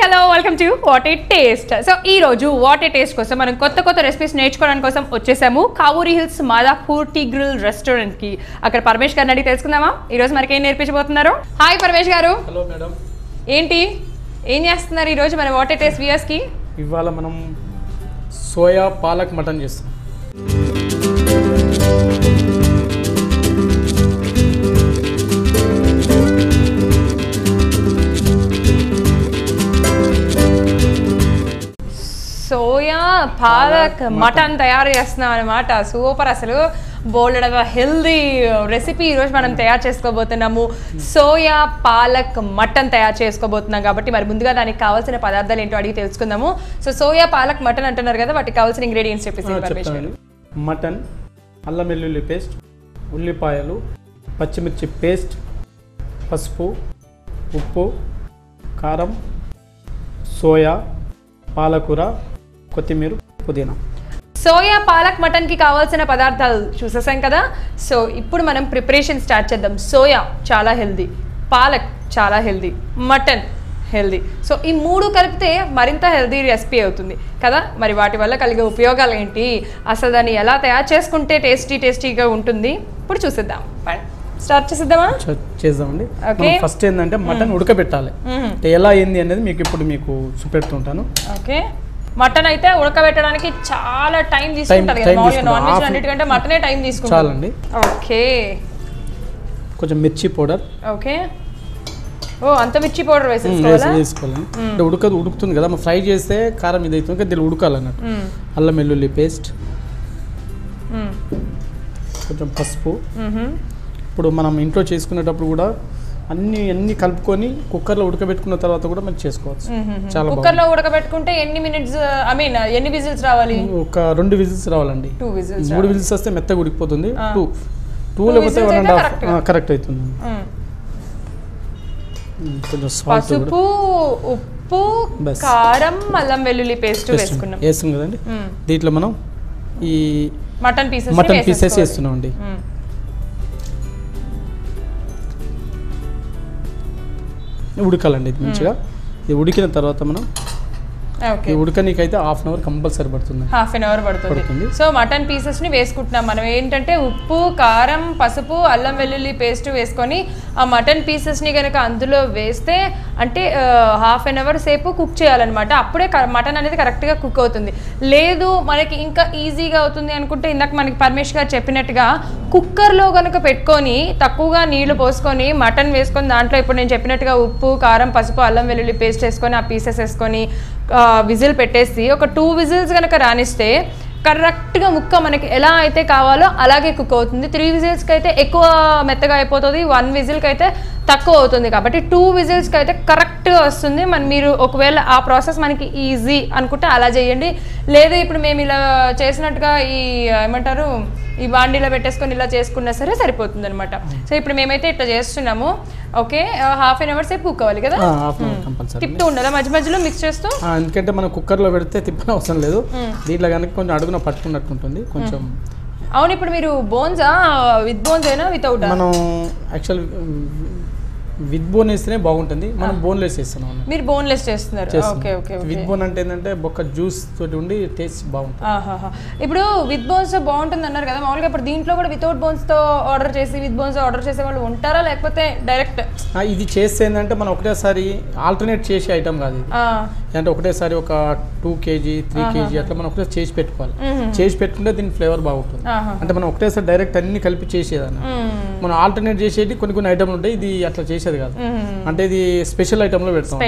Hello welcome to what a taste. So ఈ రోజు what a taste కోసం మనం కొత్త రెసిపీస్ నేర్చుకోవడానికి కోసం వచ్చేసాము Kavuri hills Madhapur T grill restaurant కి. అక్కడ పరమేష్ గారిని అడిగి తెలుసుకుందామా ఈ రోజు మనకి ఏం నేర్పించబోతున్నారు. హాయ్ పరమేష్ గారు. Hello madam. ఏంటి ఏం చేస్తున్నారు ఈ రోజు మన వాట్ ఏ టేస్ట్ వ్యూయర్స్ కి? ఇవాళ మనం సోయా పాలక్ మటన్ చేస్తాం. సోయా పాలక్ మటన్ తయారు చేస్తున్నాం అనమాట. సూపర్, అసలు బోల్డ్ హెల్దీ రెసిపీ ఈరోజు మనం తయారు చేసుకోబోతున్నాము. సోయా పాలక్ మటన్ తయారు చేసుకోబోతున్నాం కాబట్టి మరి ముందుగా దానికి కావాల్సిన పదార్థాలు ఏంటో అడిగి తెలుసుకుందాము. సో సోయా పాలక్ మటన్ అంటున్నారు కదా, వాటికి కావాల్సిన ఇంగ్రీడియంట్స్ చెప్పేసి. మటన్, అల్లం వెల్లుల్లి పేస్ట్, ఉల్లిపాయలు, పచ్చిమిర్చి పేస్ట్, పసుపు, ఉప్పు, కారం, సోయా, పాలకూర, కొత్తిమీర, పుదీనా. సోయా పాలక్ మటన్ కి కావాల్సిన పదార్థాలు చూసేసాం కదా. సో ఇప్పుడు మనం ప్రిపరేషన్ స్టార్ట్ చేద్దాం. సోయా చాలా హెల్దీ, పాలక్ చాలా హెల్దీ, మటన్ హెల్దీ. సో ఈ మూడు కలిపితే మరింత హెల్దీ రెసిపీ అవుతుంది కదా. మరి వాటి వల్ల కలిగే ఉపయోగాలు ఏంటి, అసలు దాన్ని ఎలా తయారు చేసుకుంటే టేస్టీగా ఉంటుంది, ఇప్పుడు చూసేద్దాం. స్టార్ట్ చేద్దామండి. ఫస్ట్ ఏంటంటే మటన్ ఉడకబెట్టాలి. ఎలా ఏంది అనేది మీకు చూపెడుతుంటాను. ఓకే, మటన్ అయితే ఉడకబెట్టడానికి చాలా టైం తీసుకుంటుంది కదా. మామూలుగా నాన్ వెజ్ అన్నిటికంటే మటనే టైం తీసుకుంటుంది. చాలండి. ఓకే, కొంచెం మిర్చి పౌడర్. ఓకే, ఓ అంత మిర్చి పౌడర్ వేసుకోవాలి. అంటే ఉడుకుతుంది కదా, ఫ్రై చేస్తే కారం ఇది అవుతుంది, దీన్ని ఉడకాలన్నట్టు. అల్లం వెల్లుల్లి పేస్ట్, కొంచెం పసుపు. ఇప్పుడు మనం ఇంట్లో చేసుకునేటప్పుడు కూడా అన్ని కలుపుకొని కుక్కర్లో ఉడకబెట్టుకున్న తర్వాత కూడా మనం చేసుకోవచ్చు. చాలా కుక్కర్లో ఉడకబెట్టుకుంటే ఎన్ని మినిట్స్, ఐ మీన్ ఎన్ని విజిల్స్ రావాలి? ఒక 2 విజిల్స్ రావాలండి. 3 విజిల్స్ వస్తే మెత్తగా ఉడికిపోతుంది. 2 లేకపోతే 1.5 కరెక్ట్ అవుతుంది. కొంచెం పసుపు, ఉప్పు, కారం, అల్లం వెల్లుల్లి పేస్ట్ వేసుకున్నాం కదండి. దీంట్లో మనం ఈ మటన్ పీసెస్ వేస్తున్నాం అండి. ఉడకాలండి ఇది మంచిగా. ఇది ఉడికిన తర్వాత మనం ఉడకనీకైతే హాఫ్ అన్ అవర్ కంపల్సరీ పడుతుంది. హాఫ్ అన్ అవర్ పడుతుంది. సో మటన్ పీసెస్ ని వేసుకుంటున్నాం మనం. ఏంటంటే ఉప్పు, కారం, పసుపు, అల్లం వెల్లుల్లి పేస్ట్ వేసుకొని ఆ మటన్ పీసెస్ ని కనుక అందులో వేస్తే అంటే హాఫ్ అన్ అవర్ సేపు కుక్ చేయాలన్నమాట. అప్పుడే మటన్ అనేది కరెక్ట్ గా కుక్ అవుతుంది. లేదు మనకి ఇంకా ఈజీగా అవుతుంది అనుకుంటే ఇందాక మనకి పరమేష్ గారు చెప్పినట్టుగా కుక్కర్లో కనుక పెట్టుకొని తక్కువగా నీళ్లు పోసుకొని మటన్ వేసుకొని దాంట్లో ఇప్పుడు నేను చెప్పినట్టుగా ఉప్పు, కారం, పసుపు, అల్లం వెల్లుల్లి పేస్ట్ వేసుకొని ఆ పీసెస్ వేసుకొని విజిల్ పెట్టేసి ఒక 2 విజిల్స్ కనుక రానిస్తే కరెక్ట్గా ముక్క మనకి ఎలా అయితే కావాలో అలాగే కుక్ అవుతుంది. 3 విజిల్స్కి అయితే ఎక్కువ మెత్తగా అయిపోతుంది, 1 విజిల్కి అయితే తక్కువ అవుతుంది. కాబట్టి 2 విజిల్స్కి అయితే కరెక్ట్గా వస్తుంది. మీరు ఒకవేళ ఆ ప్రాసెస్ మనకి ఈజీ అనుకుంటే అలా చేయండి. లేదు ఇప్పుడు మేము ఇలా చేసినట్టుగా ఏమంటారు ఈ బాండీలో పెట్టేసుకొని ఇలా చేసుకున్నా సరే సరిపోతుంది అనమాట. సో ఇప్పుడు మేమైతే ఇట్లా చేస్తున్నాము. ఓకే, హాఫ్ అన్ అవర్ సేపు కుక్ అవ్వాలి కదా. తిప్పుతూ ఉండాలి మధ్య మధ్యలో మిక్స్ చేస్తూ. ఎందుకంటే మనం కుక్కర్లో పెడితే తిప్పని అవసరం లేదు. దీంట్లో కనుక కొంచెం అడుగున పట్టుకున్నట్టు ఉంటుంది కొంచెం. అవును, ఇప్పుడు మీరు బోన్సా విత్ బోన్స్ అయినా వితౌట్? మనం యాక్చువల్ విత్ బోన్ వేస్తేనే బాగుంటుంది. మనం బోన్లెస్ చేస్తున్నాం. మీరు బోన్లెస్ చేస్తున్నారు. Okay okay. విత్ బోన్ అంటే ఏంటంటే బొక్క జ్యూస్ తోటి ఉండి టేస్ట్ బాగుంటుంది. ఇప్పుడు విత్ బోన్స్ బాగుంటుంది అన్నారు కదా, మామూలుగా ఇప్పుడు దీంట్లో కూడా వితౌట్ బోన్స్ తో ఆర్డర్ చేసి విత్ బోన్స్ ఆర్డర్ చేసే వాళ్ళు ఉంటారా, లేకపోతే డైరెక్ట్? ఇది చేస్తే ఏంటంటే మనం ఒకటేసారి ఆల్టర్నేట్ చేసే ఐటమ్ కాదు ఇది. అంటే ఒకటేసారి ఒక 2 kg 3 kg అట్లా మనం ఒకటే చేసి పెట్టుకోవాలి. చేసి పెట్టుకుంటే దీని ఫ్లేవర్ బాగుంటుంది. అంటే మనం ఒకటేసారి డైరెక్ట్ అన్ని కలిపి చేసేదాన్ని. మనం ఆల్టర్నేట్ చేసేది కొన్ని ఐటమ్లు ఉంటాయి, ఇది అట్లా చేసేది కాదు. అంటే ఇది స్పెషల్ ఐటమ్ లో పెడతాం.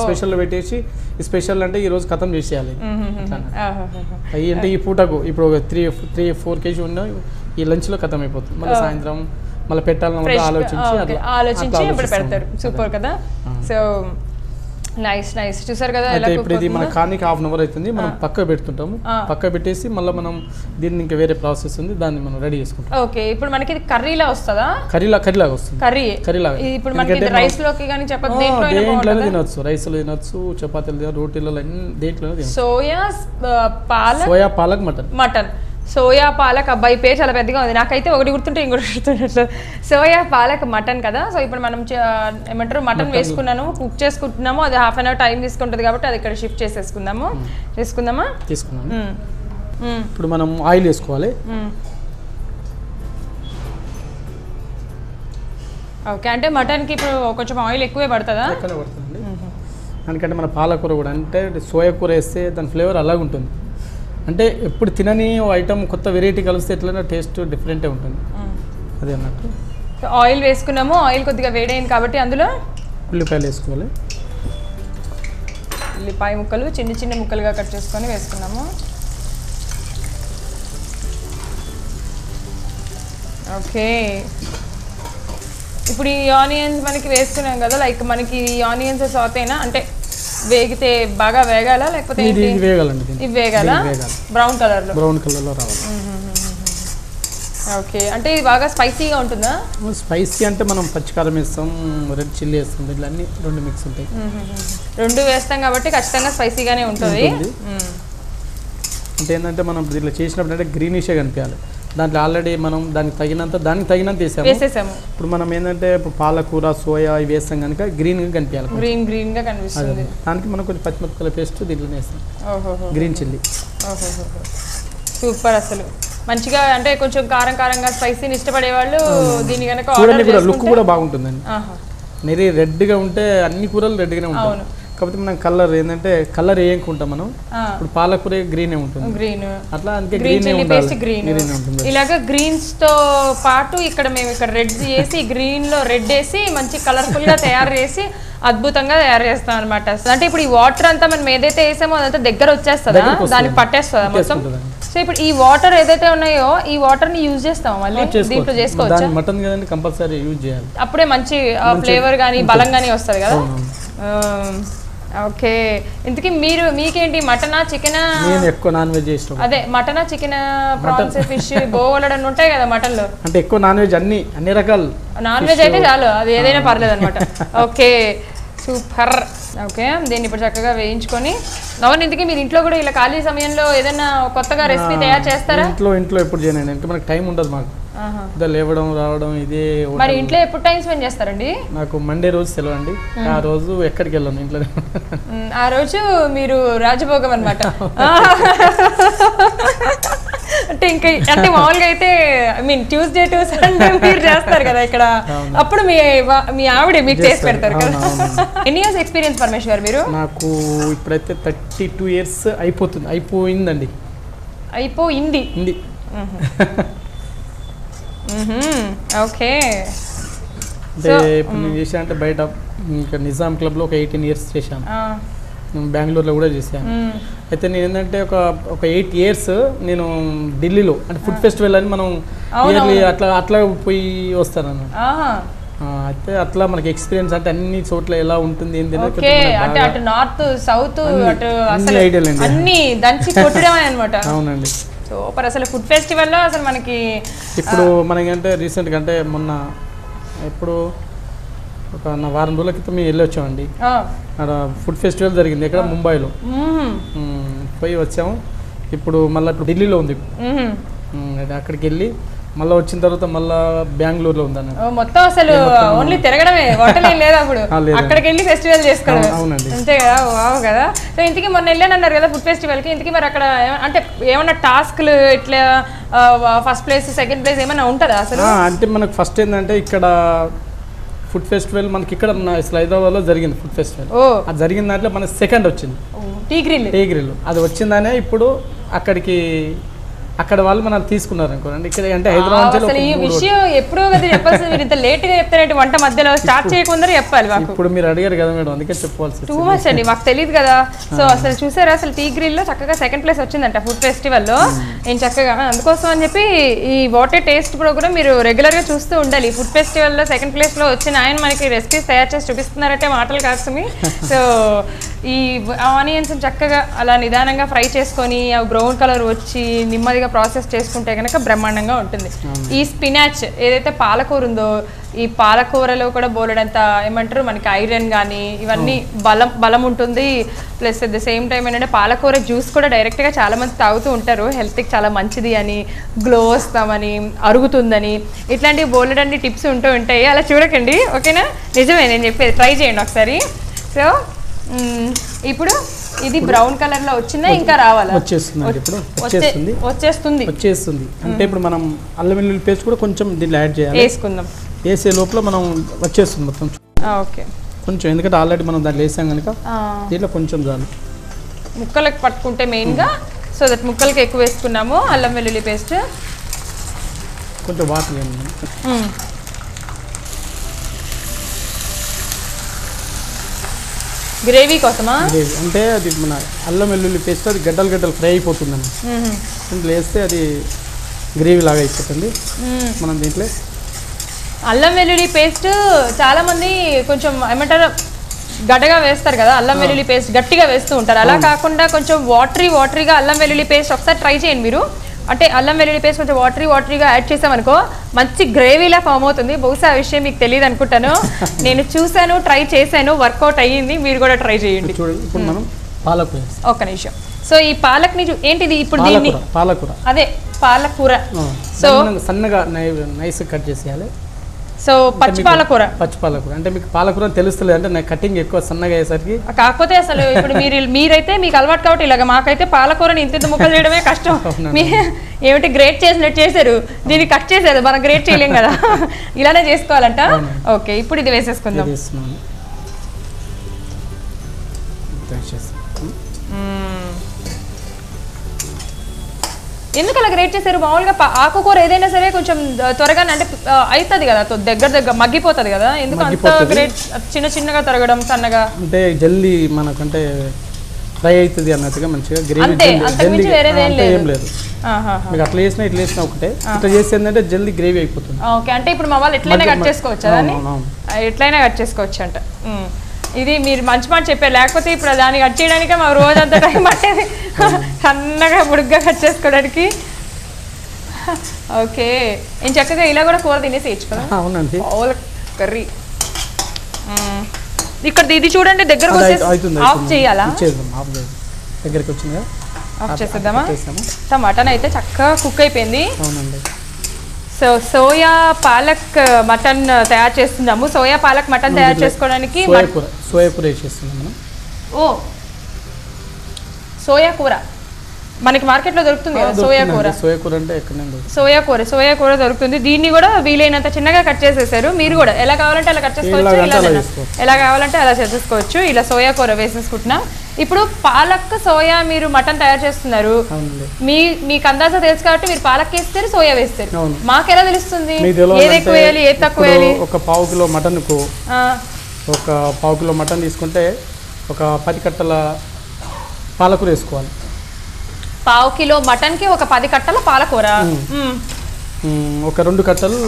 స్పెషల్ లో పెట్టేసి ఈ స్పెషల్ అంటే ఈ రోజు ఖతం చేసేయాలి. అవి అంటే ఈ పూటకు ఇప్పుడు 3-4 kg ఉన్న ఈ లంచ్ లో ఖతం అయిపోతుంది. మళ్ళీ సాయంత్రం మళ్ళీ పెట్టాలని ఆలోచించి ఇప్పుడు పెడతారు. సూపర్ కదా. సో నైస్ చూసారు కదా. ఇప్పుడు ఇది మన కానికి హాఫ్ అన్ అవర్ అవుతుంది. మనం పక్క పెడుతుంటాము. పక్క పెట్టేసి మళ్ళీ మనం దీన్ని ఇంకా వేరే ప్రాసెస్ ఉంది, దాన్ని మనం రెడీ చేసుకుంటాం. ఓకే, ఇప్పుడు మనకి ఇది కర్రీలా వస్తుందా? కర్రీలాగా వస్తుంది. కర్రీలాగా ఇప్పుడు మనకి రైస్ లోకి కానీ చపాతీ దేంట్లోనే తినొచ్చు. రైస్ లో తినొచ్చు, చపాతీలు తినొచ్చు, రోటీలలో దేంట్లోనే తినొచ్చు. Soya palak mutton soya palak అబ్బాయి పేరు చాలా పెద్దగా ఉంది, నాకైతే ఒకటి గుర్తుంటే ఇంకోటి గుర్తుండట్లేదు. సోయా పాలక్ మటన్ కదా. సో ఇప్పుడు మనం ఏమంటారు మటన్ వేసుకున్నాము, కుక్ చేసుకుంటున్నాము. అది హాఫ్ అన్ అవర్ టైం తీసుకుంటుంది కాబట్టి అది ఇక్కడ షిఫ్ట్ చేసేసుకుందాము. తీసుకుందామా? తీసుకున్నాము. ఇప్పుడు మనం ఆయిల్ వేసుకోవాలి. ఓకే, అంటే మటన్కి ఇప్పుడు కొంచెం ఆయిల్ ఎక్కువే పడుతుందా? ఎక్కువనే పడుతుంది. ఎందుకంటే మన పాలకూర కూడా అంటే సోయా కూర వేస్తే దాని ఫ్లేవర్ అలాగే ఉంటుంది. అంటే ఎప్పుడు తినని ఐటమ్ కొత్త వెరైటీ కలిస్తే ఎట్లైనా టేస్ట్ డిఫరెంటే ఉంటుంది. అదే అన్నట్టు ఆయిల్ వేసుకున్నాము. ఆయిల్ కొద్దిగా వేడైంది కాబట్టి అందులో ఉల్లిపాయలు వేసుకోవాలి. ఉల్లిపాయ ముక్కలు చిన్న చిన్న ముక్కలుగా కట్ చేసుకొని వేసుకున్నాము. ఓకే, ఇప్పుడు ఈ ఆనియన్స్ మనకి వేస్తున్నాం కదా, లైక్ మనకి ఈ ఆనియన్స్ సాతేనా అంటే వేగితే బాగా వేగాలా లేకపోతే వేగాలండి? ఇవి వేగాలా? బ్రౌన్ కలర్లో రావాలి. ఓకే, అంటే ఇది బాగా స్పైసీగా ఉంటుందా? స్పైసీ అంటే మనం పచ్చికారం వేస్తాం, రెడ్ చిల్లీ వేస్తాం, ఇట్లా అన్ని రెండు మిక్స్ ఉంటాయి. రెండు వేస్తాం కాబట్టి ఖచ్చితంగా స్పైసీగానే ఉంటుంది. అంటే ఏంటంటే మనం ఇట్లా చేసినప్పుడు అంటే గ్రీనిషే కనిపించాలి. దాంట్లో ఆల్రెడీ మనం దానికి తగినంత వేసాము. ఇప్పుడు మనం ఏంటంటే ఇప్పుడు పాలకూర సోయా ఇవి వేస్తాం కనుక గ్రీన్గా కనిపించాలి. గ్రీన్గా కనిపిస్తుంది. దానికి మనం కొంచెం పచ్చిమిరపకాయల పేస్ట్ దీంట్లోనే వేస్తాం, గ్రీన్ చిల్లీ. సూపర్, అసలు మంచిగా అంటే కొంచెం కారంగా స్పైసీని ఇష్టపడే వాళ్ళు దీని కనుక లుక్ కూడా బాగుంటుందండి. నెరీ రెడ్గా ఉంటే అన్ని కూరలు రెడ్గానే ఉంటాయి. కాకపోతే మనం కలర్ ఏంటంటే కలర్ వేయకుంటాం మనం. ఇప్పుడు పాలకూర గ్రీన్ ఉంటుంది, గ్రీన్ అట్లా అందుకే గ్రీన్ చిల్లీ పేస్ట్ గ్రీన్. ఇలాగా గ్రీన్స్ తో పాటు ఇక్కడ మేము ఇక్కడ రెడ్ చేసి గ్రీన్ లో రెడ్ వేసి మంచి కలర్ఫుల్ గా తయారు చేసి అద్భుతంగా తయారు చేస్తాం అనమాట. అంటే ఇప్పుడు ఈ వాటర్ అంతా మనం ఏదైతే వేసామో అదంతా దగ్గర వచ్చేస్తుందా, దానికి పట్టేస్తుందా మొత్తం? సో ఇప్పుడు ఈ వాటర్ ఏదైతే ఉన్నాయో ఈ వాటర్ ని యూజ్ చేస్తాం మళ్ళీ దీంట్లో చేసుకోవచ్చు. మటన్ కదండి కంపల్సరీ యూజ్ చేయాలి, అప్పుడే మంచి ఫ్లేవర్ గానీ బలం గానీ వస్తుంది కదా. ఓకే, ఇంతకీ మీకేంటి మటనా చికెనా? నేను ఎక్కువ నాన్ వెజ్ చేస్తాను. అదే మటనా చికెనా, ప్రాన్స్, ఫిష్, బోవలడని ఉంటాయి కదా మటన్ లో. అంటే ఎక్కువ నాన్ వెజ్ అన్ని రకాలు నాన్ వెజ్ అయితే చాలు, అది ఏదైనా పర్లేదు అనమాట. Okay, super. ఓకే, దీన్ని ఇప్పుడు చక్కగా వేయించుకొని నవన్ ఇంతకీ మీరు ఇంట్లో కూడా ఇలా ఖాళీ సమయంలో ఏదైనా కొత్తగా రెసిపీ తయారు చేస్తారా? ఇంట్లో ఎప్పుడు చేయనండి, అంటే మనకు టైం ఉండదు. మాకు లేవడం రావడం ఇదే. మరి ఇంట్లో ఎప్పుడు టైం స్పెండ్ చేస్తారండి? నాకు మండే రోజు సెలవు అండి, ఆ రోజు ఎక్కడికి వెళ్ళాను ఇంట్లోనే. ఆ రోజు మీరు రాజభోగం అనమాట. అంటే మామూలుగా అయితే I mean Tuesday to Sunday మీరు చేస్తారు కదా ఇక్కడ, అప్పుడు మీ ఆవిడ మీకు చేసి పెడతారు కదా. ఎన్ని ఇయర్స్ ఎక్స్పీరియన్స్ పరమేష్ గారు మీరు? నాకు ఇప్పుడైతే 32 years అయిపోయిందండి. అయిపోయింది. ఓకే, అంటే ఇప్పుడు నేను చేశాను అంటే బయట ఇంకా నిజాం క్లబ్లో ఒక 18 years చేశాను, బెంగళూరులో కూడా చేశాను. అయితే నేను ఏంటంటే ఒక 8 years నేను ఢిల్లీలో అంటే ఫుడ్ ఫెస్టివల్ అని మనం ఇయర్లీ అట్లా పోయి వస్తాను అన్నమాట. అయితే అట్లా మనకి ఎక్స్పీరియన్స్ అంటే అన్ని చోట్ల ఎలా ఉంటుంది ఏంటి అంటే అటు నార్త్ సౌత్ అటు అన్ని దంచి కొట్టడమే అనమాట. అవునండి, సూపర్. అసలు ఫుడ్ ఫెస్టివల్లో అసలు మనకి ఇప్పుడు మనకంటే రీసెంట్గా అంటే మొన్న ఎప్పుడు ఒక వారం రోజుల క్రితం మేము వెళ్ళి వచ్చామండి. అక్కడ ఫుడ్ ఫెస్టివల్ జరిగింది ఇక్కడ ముంబైలో, పోయి వచ్చాము. ఇప్పుడు మళ్ళీ ఇప్పుడు ఢిల్లీలో ఉంది, అక్కడికి వెళ్ళి మళ్ళీ వచ్చిన తర్వాత మళ్ళీ బెంగళూరులో ఉంది అన్న. మొత్తం అసలు ఓన్లీ తిరగడమే, హోటల్ ఏం లేదు అప్పుడు, అక్కడికి వెళ్ళి ఫెస్టివల్ చేసుకోవడం. అవునండి, అంతే కదా. వావ్ కదా. సో ఇంతకీ మొన్న వెళ్ళాను అన్నారు కదా ఫుడ్ ఫెస్టివల్కి, ఇంతకీ మరి అక్కడ అంటే ఏమన్నా టాస్క్లు ఇట్లా ఫస్ట్ ప్లేస్ సెకండ్ ప్లేస్ ఏమైనా ఉంటుందా అసలు? అంటే మనకు ఫస్ట్ ఏంటంటే ఇక్కడ ఫుడ్ ఫెస్టివల్ మనకి ఇక్కడ హైదరాబాద్లో జరిగింది ఫుడ్ ఫెస్టివల్. అది జరిగిన దాంట్లో మనకి సెకండ్ వచ్చింది టీ గ్రిల్. అది వచ్చిందనే ఇప్పుడు అక్కడ వాళ్ళు మనం తీసుకున్నారు అనుకోండి. ఇక్కడ అంటే హైదరాబాద్ ఈ విషయం ఎప్పుడో కదా చెప్పాల్సింది, మీరు ఇంత లేట్ గా చెప్తారంటే వంట మధ్యలో స్టార్ట్ చేయకుండా చెప్పాలి. ఇప్పుడు మీరు అడిగారు కదా మేడం, అందుకే చెప్పాల్సి. టూ మచ్ అండి, మాకు తెలియదు కదా. సో అసలు చూసారా అసలు టీ గ్రిల్ లో చక్కగా సెకండ్ ప్లేస్ వచ్చిందంట ఫుడ్ ఫెస్టివల్ లో. నేను చక్కగా అందుకోసం అని చెప్పి ఈ వాటర్ టేస్ట్ ప్రోగ్రామ్ మీరు రెగ్యులర్ గా చూస్తూ ఉండాలి. ఫుడ్ ఫెస్టివల్ లో సెకండ్ ప్లేస్ లో వచ్చిన ఆయన మనకి రెసిపీస్ తయారు చేసి చూపిస్తున్నారంటే మాటలు కాస్తుంది. సో ఈ ఆనియన్స్ చక్కగా అలా నిదానంగా ఫ్రై చేసుకొని అవి బ్రౌన్ కలర్ వచ్చి నెమ్మదిగా ప్రాసెస్ చేసుకుంటే కనుక బ్రహ్మాండంగా ఉంటుంది. ఈ స్పినాచ్ ఏదైతే పాలకూర ఉందో ఈ పాలకూరలో కూడా బోలెడంత ఏమంటారు మనకి ఐరన్ కానీ ఇవన్నీ బలం ఉంటుంది. Plus at the same time ఏంటంటే పాలకూర జ్యూస్ కూడా డైరెక్ట్గా చాలామంది తాగుతూ ఉంటారు, హెల్త్కి చాలా మంచిది అని, గ్లో వస్తామని, అరుగుతుందని, ఇట్లాంటివి బోలెడన్ని టిప్స్ ఉంటూ ఉంటాయి. అలా చూడకండి, ఓకేనా? నిజమే నేను చెప్పేది, ట్రై చేయండి ఒకసారి. సో ఇప్పుడు ఇది బ్రౌన్ కలర్ లో వచ్చిందా ఇంకా రావాలా? వచ్చేస్తుంది అంటే ఇప్పుడు మనం అల్లం వెల్లుల్లి పేస్ట్ కూడా కొంచెం దీంట్లో యాడ్ చేయాలి. వేసుకుందాం. వేసే లోపల మనం వచ్చేస్తుంది మొత్తం. ఓకే, కొంచెం ఎందుకంటే ఆల్రెడీ మనం దాంట్లో వేసాం కనుక దీంట్లో కొంచెం చాలు. ముక్కలకు పట్టుకుంటే మెయిన్గా, సో దట్ ముక్కలకి ఎక్కువ వేసుకున్నాము అల్లం వెల్లుల్లి పేస్ట్. కొంచెం వాటర్ వేయండి. గ్రేవీ కోసమా? గ్రేవీ అంటే అది మన అల్లం వెల్లుల్లి పేస్ట్ అది గడ్డలు ఫ్రై అయిపోతుందండి. దీంట్లో వేస్తే అది గ్రేవీ లాగా అయిపోతుంది. మనం దీంట్లో అల్లం వెల్లుల్లి పేస్ట్ చాలా మంది కొంచెం ఏమంటారు గడ్డగా వేస్తారు కదా, అల్లం వెల్లుల్లి పేస్ట్ గట్టిగా వేస్తూ ఉంటారు. అలా కాకుండా కొంచెం వాటరీగా అల్లం వెల్లుల్లి పేస్ట్ ఒకసారి ట్రై చేయండి మీరు. అంటే అల్లం వెల్లుల్లి పేస్ట్ కొంచెం వాటరీగా యాడ్ చేసామనుకో మంచి గ్రేవీలా ఫామ్ అవుతుంది. బహుశా ఆ విషయం మీకు తెలియదు అనుకుంటాను. నేను చూసాను, ట్రై చేశాను, వర్కౌట్ అయ్యింది. మీరు కూడా ట్రై చేయండి. ఇప్పుడు మనం పాలకూర. ఒక్క నిమిషం. సో ఈ పాలక్ని ఏంటిది ఇప్పుడు? దీన్ని పాలకూర, అదే పాలకూర. సో సన్నగా నైస్ కట్ చేసేయాలి. సో పచ్చి పాలకూర అంటే మీకు పాలకూర తెలుస్తలేదు అంటే నాకు కటింగ్ ఎక్కువ సన్నగా అయ్యేసరికి. కాకపోతే అసలు ఇప్పుడు మీరైతే మీకు అలవాటు కాబట్టి ఇలాగ, మాకైతే పాలకూరని ఇంత ముక్కలు చేయడమే కష్టం. ఏమిటి గ్రేట్ చేసినట్టు చేశారు, దీన్ని కట్ చేసేది మనం గ్రేట్ చేయలేం కదా, ఇలానే చేసుకోవాలంట. ఓకే, ఇప్పుడు ఇది వేసేసుకుందాం. ఎందుకు అలా గ్రేట్ చేశారు? మామూలుగా ఆకుకూర ఏదైనా సరే కొంచెం త్వరగా అంటే అవుతుంది కదా, దగ్గర మగ్గిపోతుంది కదా, ఎందుకు అంత గ్రేట్ చిన్నగా తరగడం సన్నగా? అంటే జల్దీ మనకంటే ఫ్రై అవుతుంది అన్నట్టుగా మంచిగా ఏం లేదు. మీకు అట్లా చేసినా ఇట్లా చేసినా ఒకటే, ఇట్లా చేస్తే ఏంటంటే జల్దీ గ్రేవీ అయిపోతుంది. ఓకే, అంటే ఇప్పుడు మా వాళ్ళు ఎట్లయినా కట్ చేసుకోవచ్చు, ఎట్లయినా కట్ చేసుకోవచ్చు అంట. ఇది మీరు మంచి మాట చెప్పారు, లేకపోతే ఇప్పుడు దాన్ని కట్ చేయడానికే మాకు రోజంతా టైం పట్టేది, సన్నగా బుడుగ్గా కట్ చేసుకోవడానికి. ఓకే, నేను చక్కగా ఇలా కూడా కూర తినేసి కదా. అవునండి, కర్రీ ఇక్కడ ఇది చూడండి దగ్గరకు ఆఫ్ చేయాలా? దగ్గరికి వచ్చింది, ఆఫ్ చేసేద్దామా? మటన్ అయితే చక్కగా కుక్ అయిపోయింది. అవునండి. సో సోయా పాలక్ మటన్ తయారు చేస్తున్నాము. సోయా పాలక్ మటన్ తయారు చేసుకోవడానికి సోయా కూర వేసేస్తున్నాం మనం. ఓ, సోయా కూర మనకి మార్కెట్లో దొరుకుతుంది కదా, సోయా కూర. సోయా కూర దొరుకుతుంది. దీన్ని కూడా వీలైనంత చిన్నగా కట్ చేసేసారు. మీరు కూడా ఎలా కావాలంటే అలా కట్ చేసుకోవచ్చు, ఎలా కావాలంటే అలా చేసేసుకోవచ్చు. ఇలా సోయా కూర వేసేసుకుంటున్నా. ఇప్పుడు పాలక్ సోయా మీరు మటన్ తయారు చేస్తున్నారు, మీకు అందాజా తెలుసు కాబట్టి మీరు పాలక్ వేస్తారు, సోయా వేస్తారు. మాకెలా తెలుస్తుంది ఏది ఎక్కువ వేయాలి ఏది తక్కువ వేయాలి? ఒక పావు కిలో మటన్ తీసుకుంటే ఒక 10 కట్టల పాలకూర వేసుకోవాలి. పావు కిలో మటన్ కి ఒక 10 కట్టల పాలకూర, ఒక 2 కట్టలు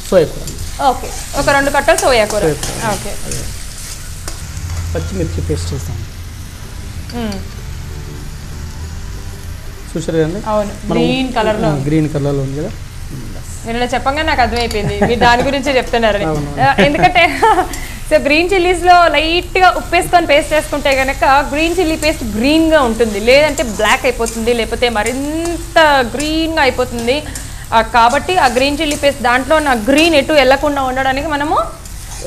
సోయా కూర. ఓకే, ఒక 2 కట్టలు సోయా కూర. ఓకే, పచ్చిమిర్చి పేస్ట్ చేస్తాం. చూసారు కదండి, గ్రీన్ కలర్ లో ఉంది కదా. నేను చెప్పంగా నాకు అర్థమైపోయింది మీరు దాని గురించే చెప్తున్నారని. ఎందుకంటే సో గ్రీన్ చిల్లీస్లో లైట్గా ఉప్పు వేసుకొని పేస్ట్ చేసుకుంటే కనుక గ్రీన్ చిల్లీ పేస్ట్ గ్రీన్గా ఉంటుంది, లేదంటే బ్లాక్ అయిపోతుంది, లేకపోతే మరింత గ్రీన్గా అయిపోతుంది. కాబట్టి ఆ గ్రీన్ చిల్లీ పేస్ట్ దాంట్లో ఉన్న గ్రీన్ ఎటు వెళ్లకుండా ఉండడానికి మనము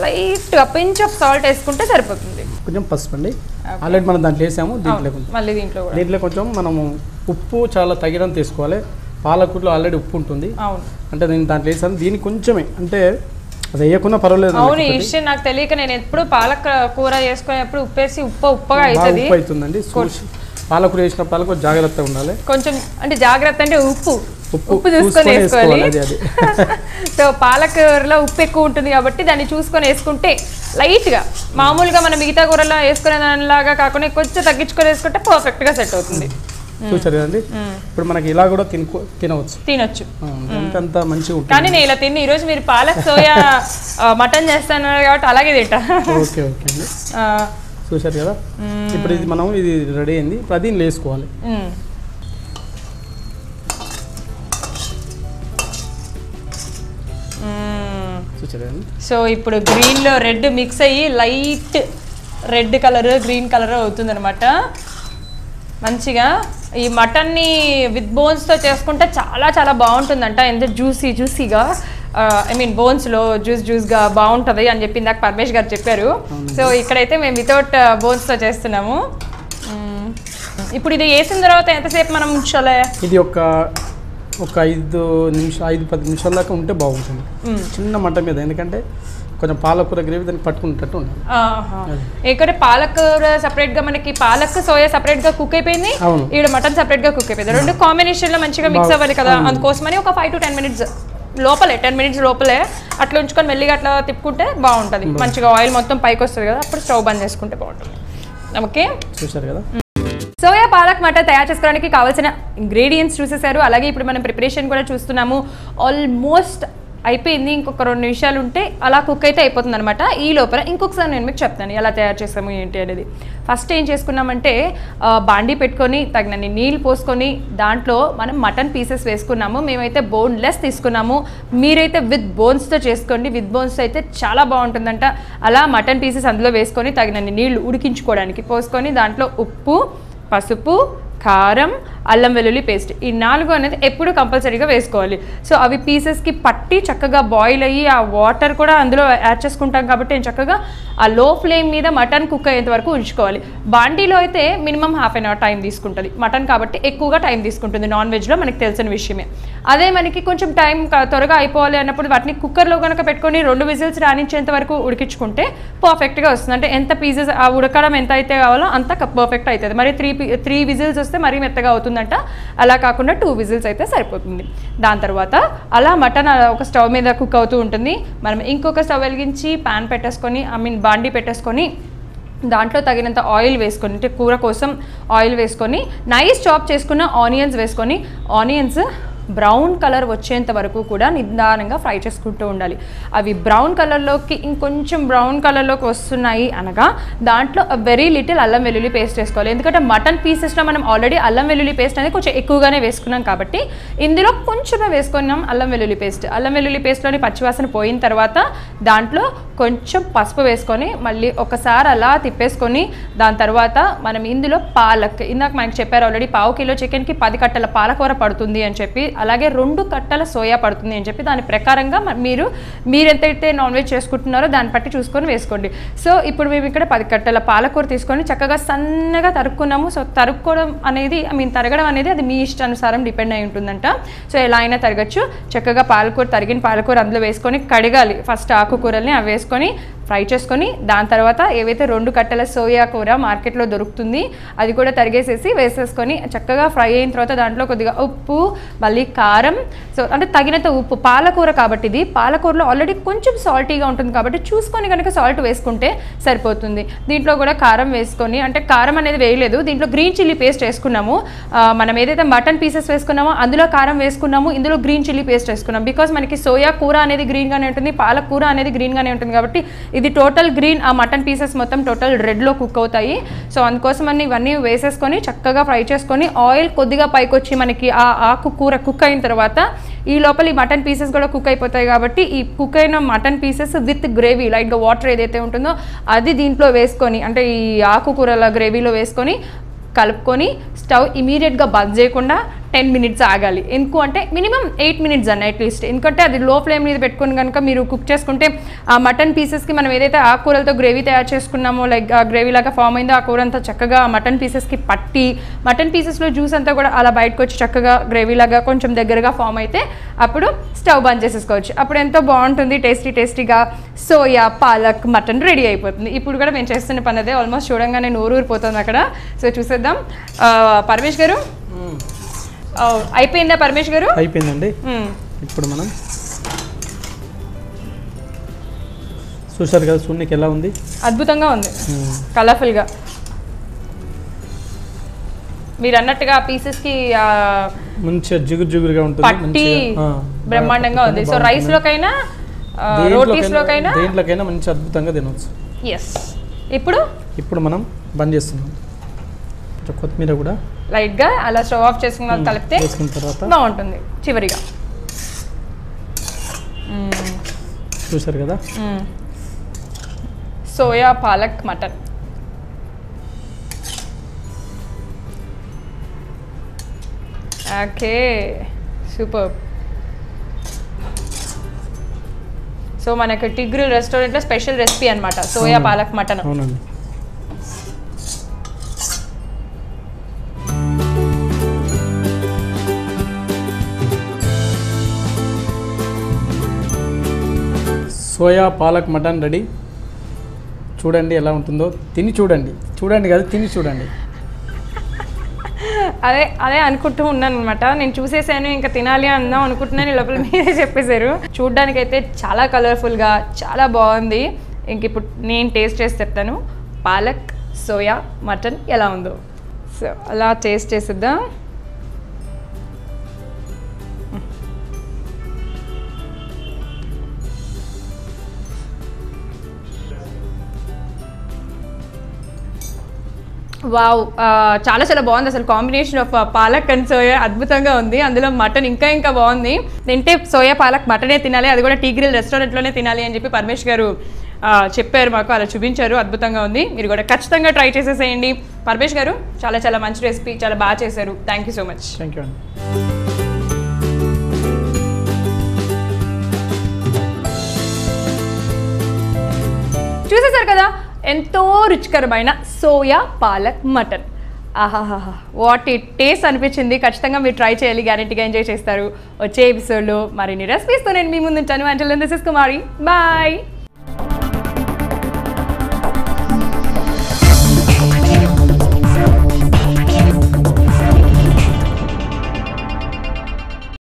లైట్గా పించ్ ఆఫ్ సాల్ట్ వేసుకుంటే సరిపోతుంది. కొంచెం పసుపు అండి, ఆల్రెడీ మనం దాంట్లో వేసాము. మళ్ళీ దీంట్లో కొంచెం మనము ఉప్పు చాలా తగినంత తీసుకోవాలి. పాలకూరలో ఆల్రెడీ ఉప్పు ఉంటుంది, అంటే నేను దాంట్లో వేసాను. దీనికి కొంచెమే, అంటే అది వేయకుండా పర్వాలేదు. అవును, ఈ విషయం నాకు తెలియక నేను ఎప్పుడు పాలక కూర చేసుకునేప్పుడు ఉప్పేసి ఉప్పగా అవుతుందండి. పాలకూర వేసినప్పుడు జాగ్రత్తగా ఉండాలి. కొంచెం అంటే జాగ్రత్త అంటే ఉప్పు చూసుకొని వేసుకోవాలి. సో పాలకూరలో ఉప్పు ఎక్కువ ఉంటుంది కాబట్టి దాన్ని చూసుకొని వేసుకుంటే లైట్గా, మామూలుగా మనం మిగతా కూరలో వేసుకునే దానిలాగా కాకుండా కొంచెం తగ్గించుకొని వేసుకుంటే పర్ఫెక్ట్గా సెట్ అవుతుంది. చూసారు కదండి, ఇప్పుడు మనకి ఇలా కూడా తినొచ్చు అంత మంచిగా ఉంటుంది. కానీ నేను ఇలా తిని ఈరోజు మీరు పాలక్ సోయా మటన్ చేస్తాను కాబట్టి అలాగే తింటా. Okay okay. చూసారు కదా. ఇప్పుడు ఇది మనం ఇది రెడీ అయింది. ఇప్పుడు అది వేసుకోవాలి. సో ఇప్పుడు గ్రీన్లో రెడ్ మిక్స్ అయ్యి light red colour green colour అవుతుంది అనమాట. మంచిగా ఈ మటన్ని విత్ బోన్స్తో చేసుకుంటే చాలా చాలా బాగుంటుందంట. ఎంత జ్యూసీగా ఐ మీన్ బోన్స్లో జ్యూస్గా బాగుంటుంది అని చెప్పి ఇందాక పరమేష్ గారు చెప్పారు. సో ఇక్కడైతే మేము వితౌట్ బోన్స్తో చేస్తున్నాము. ఇప్పుడు ఇది వేసిన తర్వాత ఎంతసేపు మనం ఉంచాలి? ఇది ఒక 5-10 నిమిషాల దాకా ఉంటే బాగుంటుంది చిన్న మంట మీద. ఎందుకంటే కొంచెం పాలకూర గ్రేవీ దానికి పట్టుకునేటట్టు ఉండాలి. ఇక్కడ పాలకూర సపరేట్గా మనకి పాలక్ సోయా సపరేట్గా కుక్ అయిపోయింది, ఇక్కడ మటన్ సపరేట్గా కుక్ అయిపోయింది. రెండు కాంబినేషన్లో మంచిగా మిక్స్ అవ్వాలి కదా. అందుకోసమని ఒక 5 to 10 minutes లోపలే 10 minutes లోపలే అట్లా ఉంచుకొని మెల్లిగా అట్లా తిప్పుకుంటే బాగుంటుంది. మంచిగా ఆయిల్ మొత్తం పైకి వస్తుంది కదా, అప్పుడు స్టవ్ బంద్ చేసుకుంటే బాగుంటుంది. ఓకే, చూసారు కదా. సోయా పాలక్ మటన్ తయారు చేసుకోవడానికి కావాల్సిన ఇంగ్రీడియంట్స్ చూసేసారు. అలాగే ఇప్పుడు మనం ప్రిపరేషన్ కూడా చూస్తున్నాము. ఆల్మోస్ట్ అయిపోయింది. ఇంకొక 2 నిమిషాలు ఉంటే అలా కుక్ అయితే అయిపోతుంది అనమాట. ఈ లోపల ఇంకొకసారి నేను మీకు చెప్తాను ఎలా తయారు చేస్తాము ఏంటి అనేది. ఫస్ట్ ఏం చేసుకున్నామంటే బాండీ పెట్టుకొని తగినన్ని నీళ్ళు పోసుకొని దాంట్లో మనం మటన్ పీసెస్ వేసుకున్నాము. మేమైతే బోన్లెస్ తీసుకున్నాము. మీరైతే విత్ బోన్స్తో చేసుకోండి. విత్ బోన్స్ అయితే చాలా బాగుంటుందంట. అలా మటన్ పీసెస్ అందులో వేసుకొని తగినన్ని నీళ్లు ఉడికించుకోవడానికి పోసుకొని దాంట్లో ఉప్పు, పసుపు, కారం, అల్లం వెల్లుల్లి పేస్ట్ ఈ 4 అనేది ఎప్పుడు కంపల్సరీగా వేసుకోవాలి. సో అవి పీసెస్కి పట్టి చక్కగా బాయిల్ అయ్యి ఆ వాటర్ కూడా అందులో యాడ్ చేసుకుంటాం కాబట్టి నేను చక్కగా ఆ లో ఫ్లేమ్ మీద మటన్ కుక్ అయ్యేంత వరకు ఉంచుకోవాలి. బాండీలో అయితే మినిమం ½ an hour టైం తీసుకుంటుంది. మటన్ కాబట్టి ఎక్కువగా టైం తీసుకుంటుంది. నాన్ వెజ్లో మనకి తెలిసిన విషయమే. అదే మనకి కొంచెం టైం త్వరగా అయిపోవాలి అన్నప్పుడు వాటిని కుక్కర్లో కనుక పెట్టుకొని 2 విజిల్స్ రానించేంత వరకు ఉడికించుకుంటే పర్ఫెక్ట్గా వస్తుంది. అంటే ఎంత పీసెస్ ఆ ఉడకడం ఎంత అయితే కావాలో అంత పర్ఫెక్ట్ అవుతుంది. మరి 3 విజిల్స్ వస్తే మరీ మెత్తగా అవుతుందంట. అలా కాకుండా 2 విజిల్స్ అయితే సరిపోతుంది. దాని తర్వాత అలా మటన్ ఒక స్టవ్ మీద కుక్ అవుతూ ఉంటుంది. మనం ఇంకొక స్టవ్ వెలిగించి ప్యాన్ పెట్టేసుకొని బాండీ పెట్టేసుకొని దాంట్లో తగినంత ఆయిల్ వేసుకొని అంటే కూర కోసం ఆయిల్ వేసుకొని నైస్ చాప్ చేసుకున్న ఆనియన్స్ వేసుకొని ఆనియన్స్ బ్రౌన్ కలర్ వచ్చేంత వరకు కూడా నిదానంగా ఫ్రై చేసుకుంటూ ఉండాలి. అవి బ్రౌన్ కలర్లోకి ఇంకొంచెం బ్రౌన్ కలర్లోకి వస్తున్నాయి అనగా దాంట్లో వెరీ లిటిల్ అల్లం వెల్లుల్లి పేస్ట్ వేసుకోవాలి. ఎందుకంటే మటన్ పీసెస్లో మనం ఆల్రెడీ అల్లం వెల్లుల్లి పేస్ట్ అనేది కొంచెం ఎక్కువగానే వేసుకున్నాం కాబట్టి ఇందులో కొంచెమే వేసుకున్నాం అల్లం వెల్లుల్లి పేస్ట్. అల్లం వెల్లుల్లి పేస్ట్లోని పచ్చివాసన పోయిన తర్వాత దాంట్లో కొంచెం పసుపు వేసుకొని మళ్ళీ ఒకసారి అలా తిప్పేసుకొని దాని తర్వాత మనం ఇందులో పాలక్ ఇందాక మనకి చెప్పారు ఆల్రెడీ 1/2 కిలో చికెన్కి 10 కట్టల పాలకూర పడుతుంది అని చెప్పి, అలాగే 2 కట్టల సోయా పడుతుంది అని చెప్పి దాని ప్రకారంగా మీరు ఎంతైతే నాన్ వెజ్ చేసుకుంటున్నారో దాన్ని బట్టి చూసుకొని వేసుకోండి. సో ఇప్పుడు మేము ఇక్కడ 10 కట్టల పాలకూర తీసుకొని చక్కగా సన్నగా తరుక్కున్నాము. సో తరుక్కోవడం అనేది తరగడం అనేది అది మీ ఇష్టానుసారం డిపెండ్ అయి ఉంటుందంట. సో ఎలా అయినా తరగచ్చు. చక్కగా తరిగిన పాలకూర అందులో వేసుకొని కడగాలి. ఫస్ట్ ఆకుకూరల్ని అవి వేసుకొని ఫ్రై చేసుకొని దాని తర్వాత ఏవైతే 2 కట్టల సోయా కూర మార్కెట్లో దొరుకుతుంది అది కూడా తరిగేసేసి వేసేసుకొని చక్కగా ఫ్రై అయిన తర్వాత దాంట్లో కొద్దిగా ఉప్పు, మళ్ళీ కారం, సో అంటే తగినంత ఉప్పు. పాలకూర కాబట్టి ఇది పాలకూరలో ఆల్రెడీ కొంచెం సాల్టీగా ఉంటుంది కాబట్టి చూసుకొని కనుక సాల్ట్ వేసుకుంటే సరిపోతుంది. దీంట్లో కూడా కారం వేసుకొని అంటే కారం అనేది వేయలేదు, దీంట్లో గ్రీన్ చిల్లీ పేస్ట్ వేసుకున్నాము. మనం ఏదైతే మటన్ పీసెస్ వేసుకున్నామో అందులో కారం వేసుకున్నాము, ఇందులో గ్రీన్ చిల్లీ పేస్ట్ వేసుకున్నాం. బికాస్ మనకి సోయా కూర అనేది గ్రీన్గానే ఉంటుంది, పాలకూర అనేది గ్రీన్గానే ఉంటుంది కాబట్టి ఇది టోటల్ గ్రీన్. ఆ మటన్ పీసెస్ మొత్తం టోటల్ రెడ్లో కుక్ అవుతాయి. సో అందుకోసం ఇవన్నీ వేసేసుకొని చక్కగా ఫ్రై చేసుకొని ఆయిల్ కొద్దిగా పైకి వచ్చి మనకి ఆ ఆకుకూర కుక్ అయిన తర్వాత ఈ లోపల ఈ మటన్ పీసెస్ కూడా కుక్ అయిపోతాయి కాబట్టి ఈ కుక్ అయిన మటన్ పీసెస్ విత్ గ్రేవీ లైట్గా వాటర్ ఏదైతే ఉంటుందో అది దీంట్లో వేసుకొని అంటే ఈ ఆకుకూరల గ్రేవీలో వేసుకొని కలుపుకొని స్టవ్ ఇమీడియట్గా బంద్ చేయకుండా 10 minutes ఆగాలి. ఎందుకు అంటే మినిమం 8 minutes అన్న అట్లీస్ట్. ఎందుకంటే అది లో ఫ్లేమ్ మీద పెట్టుకుని కనుక మీరు కుక్ చేసుకుంటే ఆ మటన్ పీసెస్కి మనం ఏదైతే ఆకుకూరలతో గ్రేవీ తయారు చేసుకున్నామో లైక్ ఆ గ్రేవీ లాగా ఫామ్ అయిందో ఆ కూర అంతా చక్కగా మటన్ పీసెస్కి పట్టి మటన్ పీసెస్లో జ్యూస్ అంతా కూడా అలా బయటకు వచ్చి చక్కగా గ్రేవీ లాగా కొంచెం దగ్గరగా ఫామ్ అయితే అప్పుడు స్టవ్ బంద్ చేసేసుకోవచ్చు. అప్పుడు ఎంతో బాగుంటుంది టేస్టీగా సోయా పాలక్ మటన్ రెడీ అయిపోతుంది. ఇప్పుడు కూడా మేము చేస్తున్న పని అదే. ఆల్మోస్ట్ చూడంగానే నోరు ఊరిపోతుంది అక్కడ. సో చూసేద్దాం. పరమేష్ గారు అయిపోయిందా? పరమేష్ గారు అయిపోయిందండి. ఇప్పుడు మనం చూసారు కదా చూడడానికి ఎలా ఉంది, అద్భుతంగా ఉంది, కలర్ఫుల్గా. మీరు అన్నట్టుగా పీసెస్కి మంచిగా జిగురుగా ఉంటుంది, పట్టి బ్రహ్మాండంగా ఉంది. సో రైస్లోకైనా రోటీస్లోకైనా దేంట్లోకైనా మంచి అద్భుతంగా తినవచ్చు. ఎస్ ఇప్పుడు మనం బంద్ చేస్తున్నాం. కొంచెం కొత్తిమీర కూడా లైట్గా అలా స్టవ్ ఆఫ్ చేసుకున్న కలిపితే వేసుకున్న తర్వాత బాగుంటుంది. చివరిగా చూసారు కదా soya palak mutton. Okay, super. So మనకు టీ గ్రిల్ రెస్టారెంట్లో స్పెషల్ రెసిపీ అనమాట సోయా పాలక్ మటన్. అవునండి. Soya palak mutton ready. చూడండి ఎలా ఉంటుందో. తిని చూడండి. చూడండి కాదు, తిని చూడండి. అదే అనుకుంటూ ఉన్నాను అనమాట. నేను చూసేసాను, ఇంకా తినాలి అందాం అనుకుంటున్నాను, లోపల మీరే చెప్పేశారు. చూడ్డానికి అయితే చాలా కలర్ఫుల్గా చాలా బాగుంది. ఇంక ఇప్పుడు నేను టేస్ట్ చేసి చెప్తాను పాలక్ సోయా మటన్ ఎలా ఉందో. సో అలా టేస్ట్ చేసిద్దాం. వావ్, చాలా చాలా బాగుంది అసలు. Combination of palak and soya అద్భుతంగా ఉంది. అందులో మటన్ ఇంకా బాగుంది. తింటే సోయా పాలక్ మటనే తినాలి, అది కూడా టీ గ్రిల్ రెస్టారెంట్లోనే తినాలి అని చెప్పి పరమేష్ గారు చెప్పారు మాకు, అలా చూపించారు. అద్భుతంగా ఉంది. మీరు కూడా ఖచ్చితంగా ట్రై చేసేసేయండి. పరమేష్ గారు చాలా చాలా మంచి రెసిపీ, చాలా బాగా చేశారు. Thank you so much. Thank you అండి. చూసేశారు కదా ఎంతో రుచికరమైన సోయా పాలక్ మటన్. ఆహాహా, వాట్ ఇట్ టేస్ట్ అనిపించింది. ఖచ్చితంగా మీరు ట్రై చేయాలి, గ్యారెంటీగా ఎంజాయ్ చేస్తారు. వచ్చే ఎపిసోడ్లో మరిన్ని రెసిపీస్తో నేను మీ ముందు ఉంటాను. Until then this is Kumari. Bye.